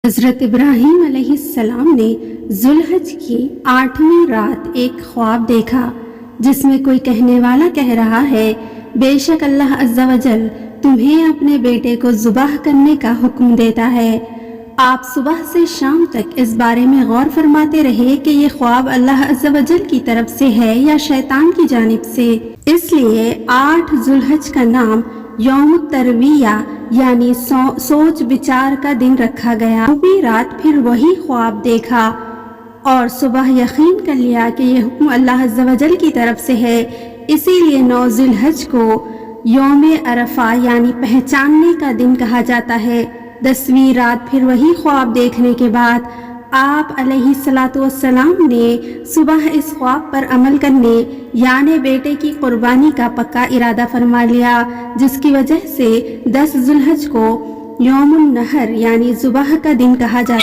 حضرت ابراہیم علیہ السلام نے ذوالحج کی 8ویں رات ایک خواب دیکھا جس میں کوئی کہنے والا کہہ رہا ہے، بے شک اللہ عز و جل تمہیں اپنے بیٹے کو ذبح کرنے کا حکم دیتا ہے۔ آپ صبح سے شام تک اس بارے میں غور فرماتے رہے کہ یہ خواب اللہ عز و جل کی طرف سے ہے یا شیطان کی جانب سے۔ اس لیے 8 ذوالحج کا نام یوم الترویہ یعنی سوچ بچار کا دن رکھا گیا۔ پوری رات پھر وہی خواب دیکھا اور صبح یقین کر لیا کہ یہ حکم اللہ عز و جل کی طرف سے ہے، اسی لیے 9 ذوالحج کو یوم عرفہ یعنی پہچاننے کا دن کہا جاتا ہے۔ 10ویں رات پھر وہی خواب دیکھنے کے بعد آپ علیہ السلام نے صبح اس خواب پر عمل کرنے یعنی بیٹے کی قربانی کا پکا ارادہ فرما لیا، جس کی وجہ سے 10 ذوالحج کو یوم النحر یعنی ذبح کا دن کہا جاتا ہے۔